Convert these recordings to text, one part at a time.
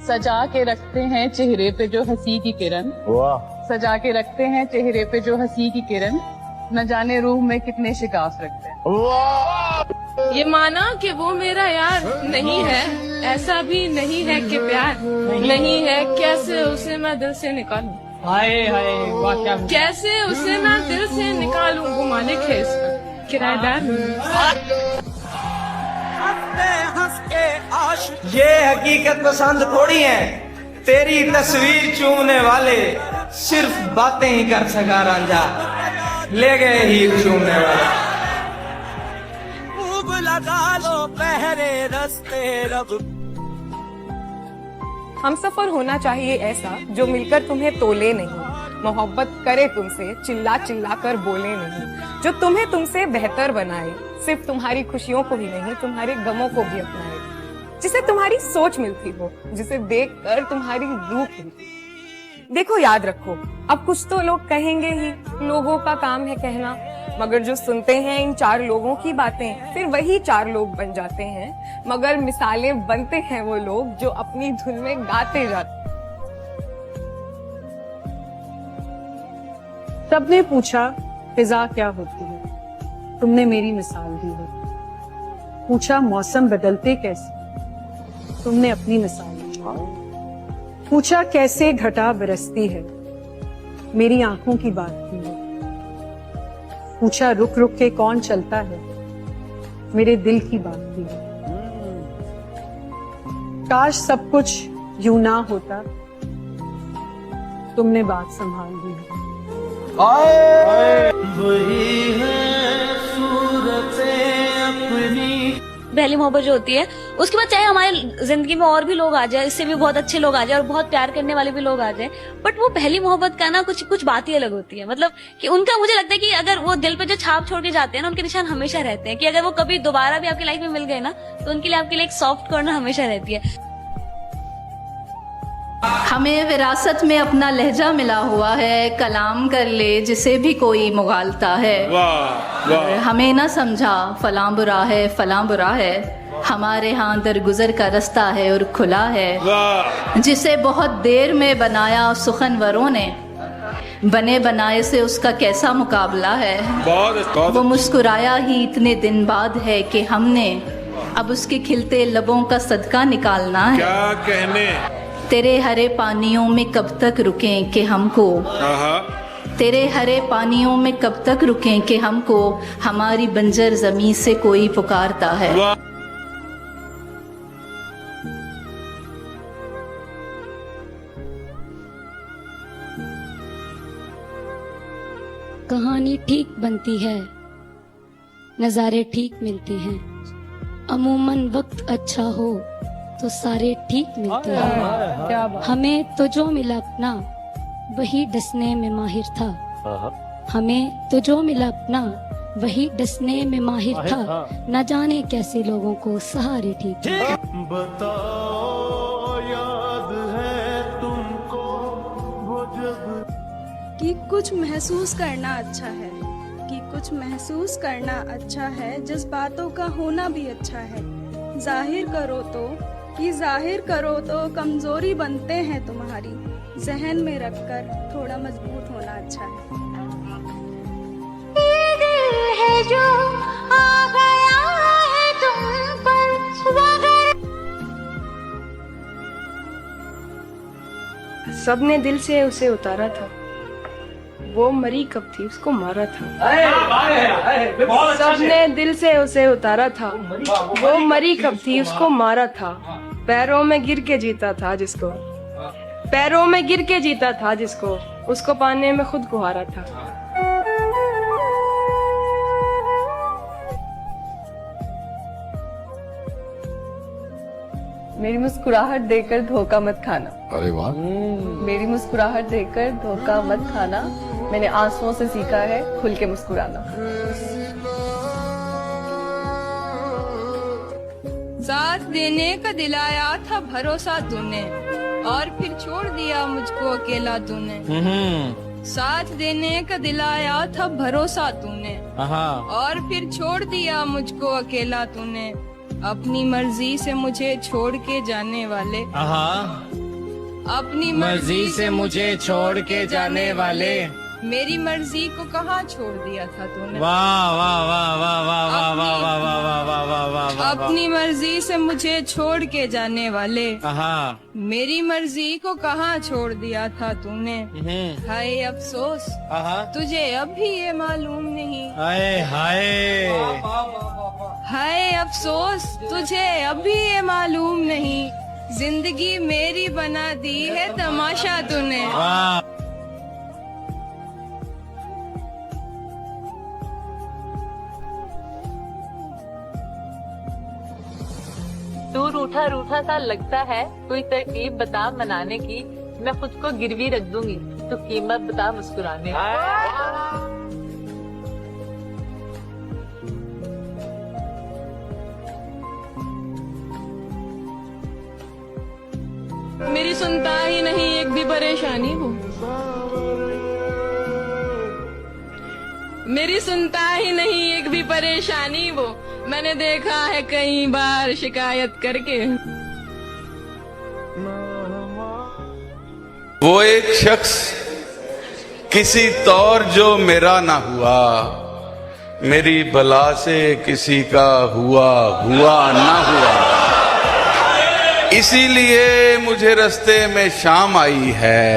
सजा के रखते हैं चेहरे पे जो हंसी की किरण, सजा के रखते हैं चेहरे पे जो हंसी की किरण, न जाने रूह में कितने शिकाफ रखते हैं। ये माना कि वो मेरा यार नहीं है, ऐसा भी नहीं है कि प्यार नहीं है, कैसे उसे मैं दिल से निकालूं, हाय हाय वाह क्या कैसे उसे मैं दिल से निकालूं। वो मालिक है इसका, किराएदार नहीं। ये हकीकत पसंद थोड़ी है, तेरी तस्वीर चूमने वाले सिर्फ बातें ही कर सका रांझा, ले गए ही चूमने वाले। खूब लगा लो पहरे रस्ते रब। हम सफर होना चाहिए ऐसा जो मिलकर तुम्हें तोले नहीं, मोहब्बत करे तुमसे चिल्ला चिल्ला कर बोले नहीं, जो तुम्हें तुमसे बेहतर बनाए, सिर्फ तुम्हारी खुशियों को ही नहीं तुम्हारे गमों को भी अपनाए, जिसे तुम्हारी सोच मिलती हो, जिसे देखकर तुम्हारी रूह खिलती। देखो याद रखो, अब कुछ तो लोग कहेंगे ही, लोगों का काम है कहना, मगर जो सुनते हैं इन चार लोगों की बातें फिर वही चार लोग बन जाते हैं, मगर मिसालें बनते हैं वो लोग जो अपनी धुन में गाते जाते। सबने पूछा फिजा क्या होती है, तुमने मेरी मिसाल दी है। पूछा मौसम बदलते कैसे, तुमने अपनी मिसाल दी है। पूछा कैसे घटा बरसती है, मेरी आंखों की बात की है। पूछा रुक रुक के कौन चलता है, मेरे दिल की बात की है। काश सब कुछ यूं ना होता, तुमने बात संभाल दी है। वही है सूरतें अपनी। पहली मोहब्बत जो होती है, उसके बाद चाहे हमारी जिंदगी में और भी लोग आ जाए, इससे भी बहुत अच्छे लोग आ जाए और बहुत प्यार करने वाले भी लोग आ जाए, बट वो पहली मोहब्बत का ना कुछ बात ही अलग होती है। मतलब कि उनका मुझे लगता है कि अगर वो दिल पे जो छाप छोड़ के जाते हैं ना, उनके निशान हमेशा रहते हैं, कि अगर वो कभी दोबारा भी आपकी लाइफ में मिल गए ना, तो उनके लिए आपके लिए एक सॉफ्ट कॉर्नर हमेशा रहती है। हमें विरासत में अपना लहजा मिला हुआ है, कलाम कर ले जिसे भी कोई मुगालता है। हमें ना समझा फलां बुरा है फलां बुरा है, हमारे यहाँ दरगुजर का रास्ता है और खुला है। जिसे बहुत देर में बनाया सुखनवरों ने, बने बनाए से उसका कैसा मुकाबला है। वो मुस्कुराया ही इतने दिन बाद है कि हमने अब उसके खिलते लबों का सदका निकालना है। क्या कहने, तेरे हरे पानियों में कब तक रुकें कि हमको, तेरे हरे पानियों में कब तक रुकें कि हमको हमारी बंजर जमीन से कोई पुकारता है। कहानी ठीक बनती है, नज़ारे ठीक मिलते हैं, अमूमन वक्त अच्छा हो तो सारे ठीक मिलते हैं। हमें तो जो मिला अपना वही डसने में माहिर था, हमें तो जो मिला अपना वही डसने में माहिर था, न जाने कैसे लोगों को सहारे ठीक। बताओ याद है तुमको वो जब कि कुछ महसूस करना अच्छा है, कि कुछ महसूस करना अच्छा है, जज्बातों का होना भी अच्छा है। जाहिर करो तो कि जाहिर करो तो कमजोरी बनते हैं तुम्हारी, जहन में रखकर थोड़ा मजबूत होना अच्छा है। जो आ गया है तुम पर सबने दिल से उसे उतारा था, वो मरी कब थी उसको मारा था। सबने दिल से उसे उतारा था, वो मरी कब थी उसको मारा था। पैरों में गिर के जीता था जिसको, पैरों में गिर के जीता था जिसको, उसको पाने में खुद को हारा था। मेरी मुस्कुराहट देकर धोखा मत खाना। अरे वाह। मेरी मुस्कुराहट देकर धोखा मत खाना, मैंने आंसुओं से सीखा है खुल के मुस्कुराना। साथ देने का दिलाया था भरोसा तूने, और फिर छोड़ दिया मुझको अकेला तूने। साथ देने का दिलाया था भरोसा तूने, और फिर छोड़ दिया मुझको अकेला तूने। अपनी मर्जी से मुझे छोड़ के जाने वाले, अपनी मर्जी से मुझे छोड़ के जाने वाले। मेरी मर्जी को कहाँ छोड़ दिया था तूने। वाह वाह वाह वाह वाह वाह वाह वाह वाह वाह वाह वाह वाह वाह। अपनी मर्जी से मुझे छोड़ के जाने वाले, मेरी मर्जी को कहाँ छोड़ दिया था तूने। हाय अफसोस तुझे अब भी ये मालूम नहीं। हाय हाय हाय अफसोस तुझे अब भी ये मालूम नहीं। जिंदगी मेरी बना दी है तमाशा तूने। तू रूठा रूठा सा लगता है, कोई तरकीब बता मनाने की। मैं खुद को गिरवी रख दूंगी, तो कीमत बता मुस्कुराने की। मेरी सुनता ही नहीं एक भी परेशानी हो, मेरी सुनता ही नहीं एक भी परेशानी वो। मैंने देखा है कई बार शिकायत करके। वो एक शख्स किसी तौर जो मेरा ना हुआ, मेरी भला से किसी का हुआ हुआ ना हुआ। इसीलिए मुझे रास्ते में शाम आई है,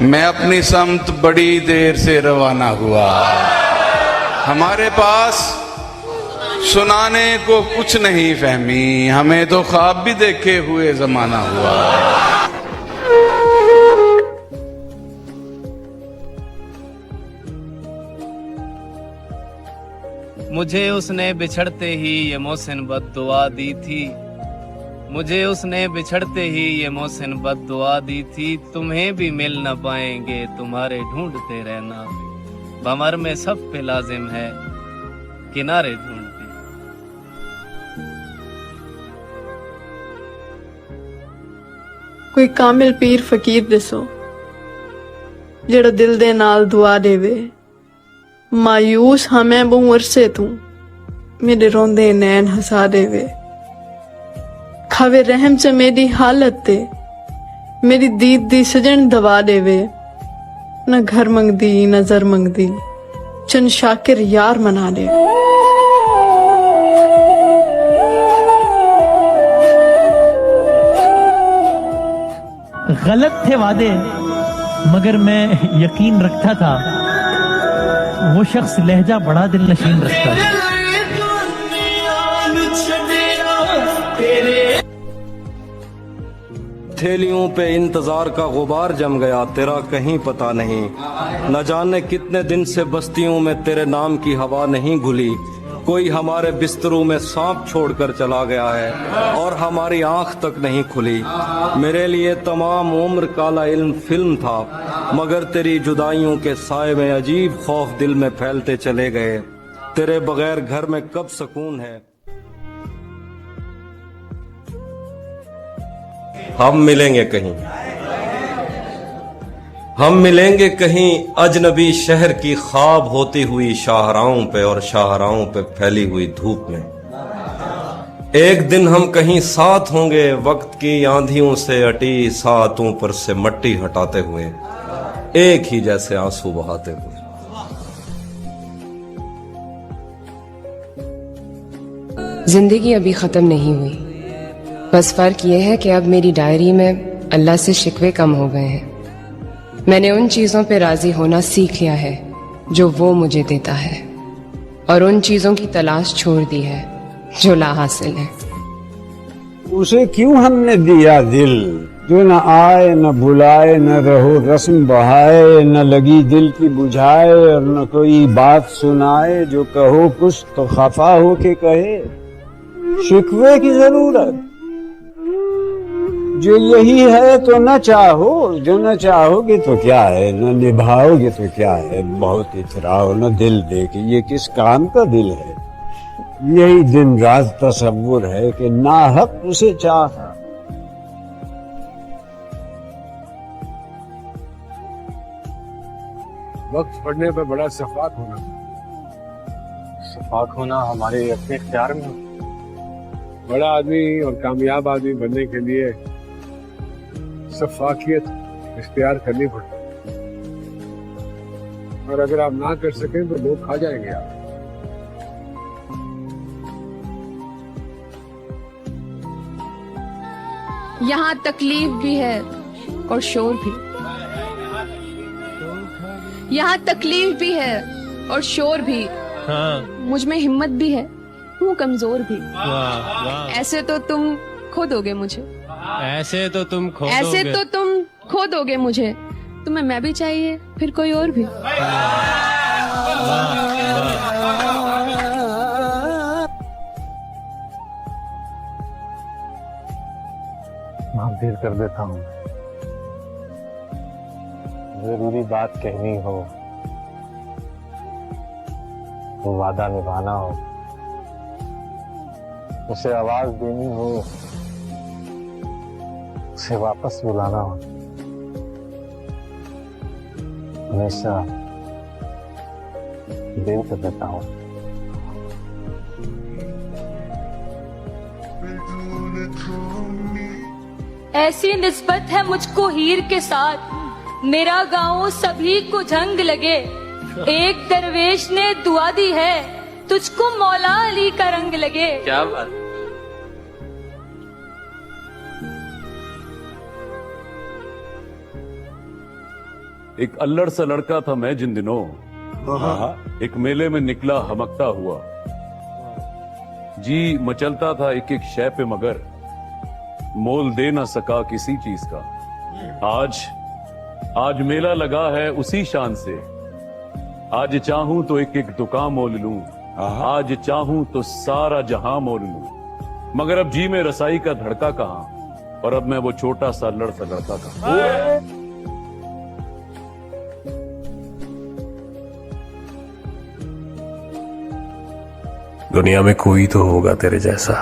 मैं अपनी समत बड़ी देर से रवाना हुआ। हमारे पास सुनाने को कुछ नहीं फहमी, हमें तो ख्वाब भी देखे हुए जमाना हुआ। मुझे उसने बिछड़ते ही ये मोहसिन बद्दुआ दी थी, मुझे उसने बिछड़ते ही ये मोहसिन बद्दुआ दी थी। तुम्हें भी मिल न पाएंगे तुम्हारे ढूंढते रहना, भंवर में सब पे लाजिम है किनारे ढूंढते। कोई कामिल पीर फकीर दसो जेड़ा दिल दे नाल दुआ देवे। मायूस हमें बहु अरसे तू मेरे रोंदे नैन हसा देवे। खावे रहम च मेरी हालत ते मेरी दीद दी सजन दवा देवे। न घर मंगदी न जर मंगदी चन शाकिर यार मना दे। गलत थे वादे मगर मैं यकीन रखता था, वो शख्स लहजा बड़ा दिल नशीन रखता था। थैलियों पे इंतजार का गुबार जम गया, तेरा कहीं पता नहीं। न जाने कितने दिन से बस्तियों में तेरे नाम की हवा नहीं घुली। कोई हमारे बिस्तरों में सांप छोड़कर चला गया है और हमारी आंख तक नहीं खुली। मेरे लिए तमाम उम्र काला इल्म फिल्म था, मगर तेरी जुदाइयों के साए में अजीब खौफ दिल में फैलते चले गए। तेरे बगैर घर में कब सुकून है। हम मिलेंगे कहीं, हम मिलेंगे कहीं अजनबी शहर की ख्वाब होती हुई शाहराहों पे और शाहराहों पे फैली हुई धूप में। एक दिन हम कहीं साथ होंगे वक्त की आंधियों से अटी सातों पर से मट्टी हटाते हुए, एक ही जैसे आंसू बहाते हुए। जिंदगी अभी खत्म नहीं हुई, बस फर्क ये है कि अब मेरी डायरी में अल्लाह से शिकवे कम हो गए हैं। मैंने उन चीजों पे राजी होना सीख लिया है जो वो मुझे देता है, और उन चीजों की तलाश छोड़ दी है जो ला हासिल है। उसे क्यों हमने दिया दिल, जो न आए न बुलाए, न रहो रस्म बहाए, न लगी दिल की बुझाए, और न कोई बात सुनाए। जो कहो कुछ तो खफा हो के कहे, शिकवे की जरूरत जो यही है तो न चाहो, जो न चाहोगे तो क्या है, न निभाओगे तो क्या है। बहुत इतराओ न दिल देके, ये किस काम का दिल है। यही दिन रात तसव्वुर है कि नाहक उसे चाहा। वक्त पड़ने पर बड़ा सफाक होना, सफाक होना हमारे अपने इख्तियार में। बड़ा आदमी और कामयाब आदमी बनने के लिए शफाकियत इख्तियार करनी पड़ती है, और अगर आप ना कर सकें तो लोग खा जाएंगे आप। यहाँ तकलीफ भी है और शोर भी। यहाँ तकलीफ भी है और शोर भी। मुझ में हिम्मत भी है, हूँ कमजोर भी। ऐसे तो तुम खो दोगे मुझे, ऐसे तो तुम खो दोगे मुझे। तुम्हें मैं भी चाहिए, फिर कोई और भी। माफ देर कर देता हूँ, जरूरी बात कहनी हो, वो वादा निभाना हो, उसे आवाज देनी हो, उसे वापस बुलाना हो, हमेशा देर कर देता हूँ। ऐसी निस्बत है मुझको हीर के साथ, मेरा गाँव सभी को जंग लगे। एक दरवेश ने दुआ दी है, तुझको मौला अली का रंग लगे। क्या बात। एक अल्लड़ सा लड़का था मैं जिन दिनों, एक मेले में निकला हमकता हुआ। जी मचलता था एक एक शय पे, मगर मोल दे ना सका किसी चीज का। आज मेला लगा है उसी शान से, आज चाहूं तो एक एक दुकान मोल लूं, आज चाहूं तो सारा जहां मोल लूं। मगर अब जी में रसाई का धड़का कहां, और अब मैं वो छोटा सा लड़का कहां। दुनिया में कोई तो होगा तेरे जैसा,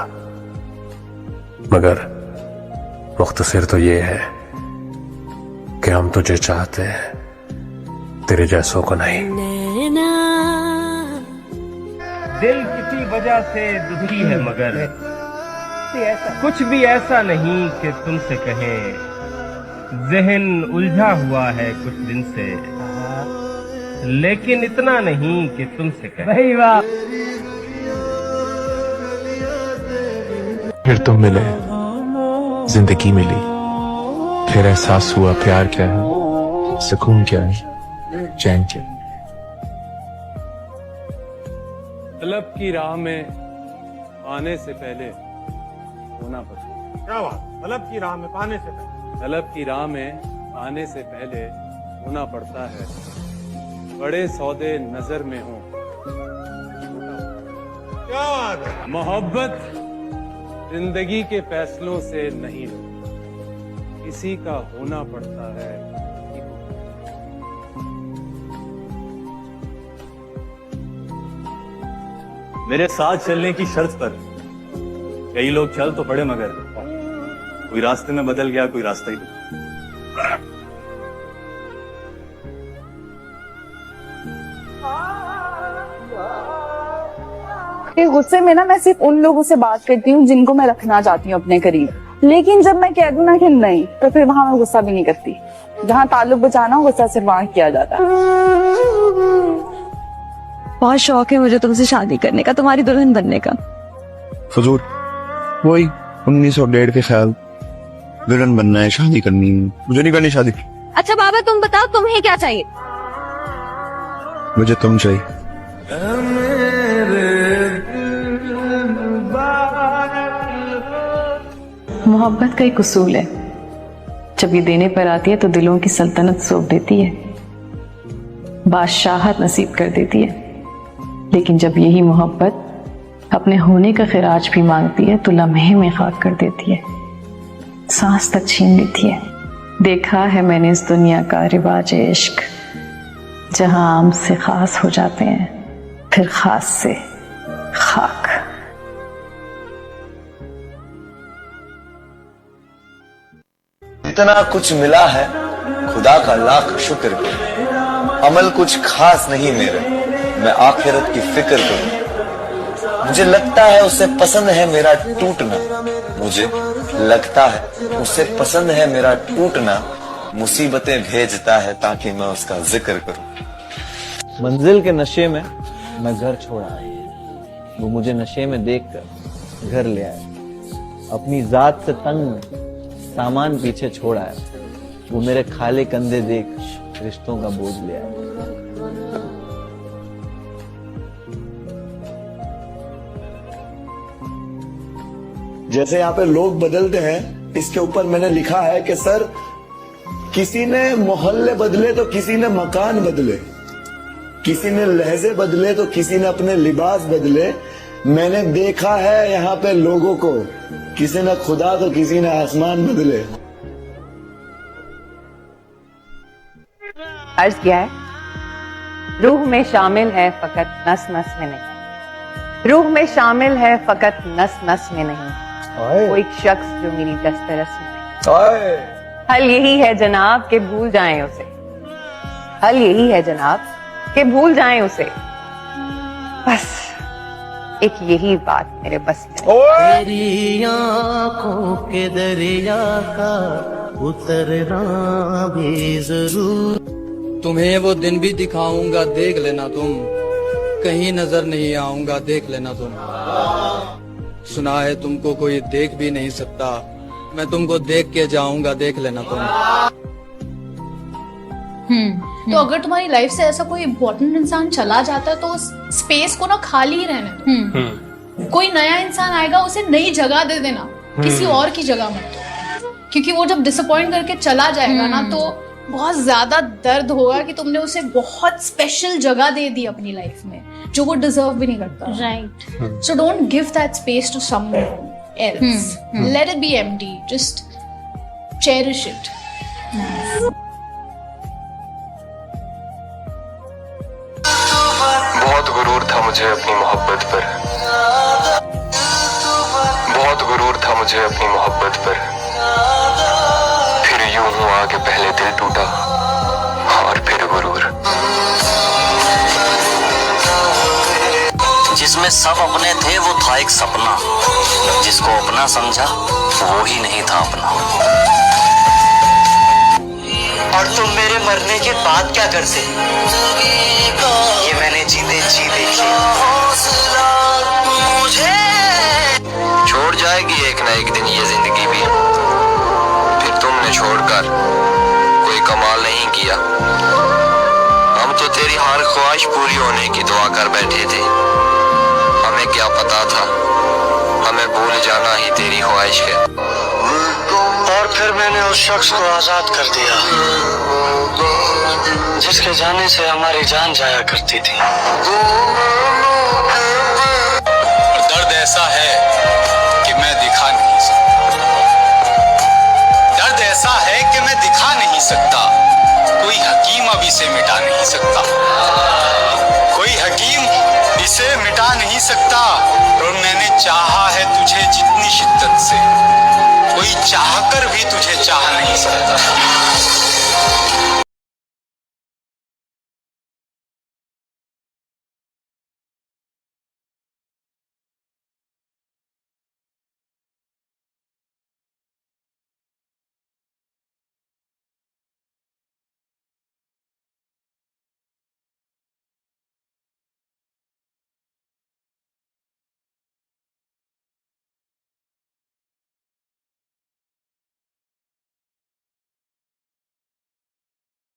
मगर मुख्तसर तो ये है कि हम तुझे चाहते हैं, तेरे जैसों को नहीं। दिल किसी वजह से दुखी है, मगर कुछ भी ऐसा नहीं कि तुमसे कहें। जहन उलझा हुआ है कुछ दिन से, लेकिन इतना नहीं कि तुमसे कहें। फिर तुम मिले, जिंदगी मिली, फिर एहसास हुआ प्यार क्या है, सुकून क्या है, चैन क्या है। तलब की राह में आने से पहले होना पड़ता। क्या बात, तलब की राह में पाने से पहले? तलब की राह में आने से पहले होना पड़ता है, बड़े सौदे नजर में हो। क्या बात है? मोहब्बत जिंदगी के फैसलों से नहीं, किसी का होना पड़ता है। मेरे साथ चलने की शर्त पर कई लोग चल तो पड़े, मगर कोई रास्ते में बदल गया, कोई रास्ता ही नहीं। गुस्से में ना मैं सिर्फ उन लोगों से बात करती हूँ जिनको मैं रखना चाहती हूँ अपने करीब, लेकिन जब मैं कह दूं ना कि नहीं, तो फिर वहां मैं गुस्सा भी नहीं करती। जहाँ ताल्लुक बचाना हो, गुस्सा सिर्फ वहां किया जाता है। बहुत शौक है मुझे तुमसे शादी करने का, तुम्हारी दुल्हन बनने का। फजूल, वही 1901 के ख्याल, दुल्हन बनना है, शादी करनी है। मुझे नहीं करनी शादी। अच्छा बाबा तुम बताओ, तुम्हें क्या चाहिए? मुझे तुम चाहिए। मोहब्बत का एक उसूल है, जब ये देने पर आती है तो दिलों की सल्तनत सौंप देती है, बादशाहत नसीब कर देती है। लेकिन जब यही मोहब्बत अपने होने का खिराज भी मांगती है तो लम्हे में खाक कर देती है, सांस तक छीन लेती है। देखा है मैंने इस दुनिया का रिवाज इश्क, जहां आम से खास हो जाते हैं, फिर खास से खाक। इतना कुछ मिला है, खुदा का लाख शुक्र करूं। अमल कुछ खास नहीं मेरे, मैं आखिरत की फिक्र करूं। मुझे लगता है उसे पसंद है मेरा टूटना, मुझे लगता है उसे पसंद है मेरा टूटना, मुसीबतें भेजता है ताकि मैं उसका जिक्र करूं। मंजिल के नशे में मैं घर छोड़ आया, वो मुझे नशे में देखकर घर ले आया। अपनी जात से तंग सामान पीछे छोड़ आया, वो मेरे खाली कंधे देख रिश्तों का बोझ ले आया। जैसे यहाँ पे लोग बदलते हैं, इसके ऊपर मैंने लिखा है कि सर किसी ने मोहल्ले बदले तो किसी ने मकान बदले, किसी ने लहजे बदले तो किसी ने अपने लिबास बदले। मैंने देखा है यहाँ पे लोगों को, किसी ने खुदा तो किसी ने आसमान बदले। अर्ज किया है, रूह में शामिल है फकत नस नस में नहीं, रूह में शामिल है फकत नस नस में नहीं, कोई शख्स जो मेरी दस्तरस में नहीं। हल यही है जनाब के भूल जाएं उसे, हल यही है जनाब के भूल जाएं उसे, बस एक यही बात मेरे बस में। तेरी आंखों के दरिया का उतरना भी जरूर। तुम्हें वो दिन भी दिखाऊंगा देख लेना तुम, कहीं नजर नहीं आऊंगा देख लेना तुम। सुना है तुमको कोई देख भी नहीं सकता, मैं तुमको देख के जाऊंगा देख लेना तुम। तो अगर तुम्हारी लाइफ से ऐसा कोई इम्पोर्टेंट इंसान चला जाता है तो उस स्पेस को ना खाली ही रहने दो। कोई नया इंसान आएगा, उसे नई जगह दे देना, किसी और की जगह मत, क्योंकि वो जब डिसअपॉइंट करके चला जाएगा ना तो बहुत ज्यादा दर्द होगा कि तुमने उसे बहुत स्पेशल जगह दे दी अपनी लाइफ में जो वो डिजर्व भी नहीं करता। Right. So don't give that space to someone else, let it be empty, just cherish it. बहुत गुरूर था मुझे अपनी मोहब्बत पर, बहुत गुरूर था मुझे अपनी मोहब्बत पर, फिर यूं हुआ कि पहले दिल टूटा और फिर गुरूर। जिसमें सब अपने थे वो था एक सपना, जिसको अपना समझा वो ही नहीं था अपना। और तुम मेरे मरने के बाद क्या करते, ये मैंने जीते जी देखी। छोड़ जाएगी एक ना एक दिन ये जिंदगी भी, फिर तुमने छोड़कर कोई कमाल नहीं किया। हम तो तेरी हर ख्वाहिश पूरी होने की दुआ कर बैठे थे, हमें क्या पता था हमें भूल जाना ही तेरी ख्वाहिश है। और फिर मैंने उस शख्स को आजाद कर दिया जिसके जाने से हमारी जान जाया करती थी। दर्द ऐसा है कि मैं दिखा नहीं सकता, दर्द ऐसा है कि मैं दिखा नहीं सकता, कोई हकीम अब इसे मिटा नहीं सकता, कोई हकीम इसे मिटा नहीं सकता। और मैंने चाहा है तुझे जितनी शिद्दत से, कोई चाहकर भी तुझे चाह नहीं सकता।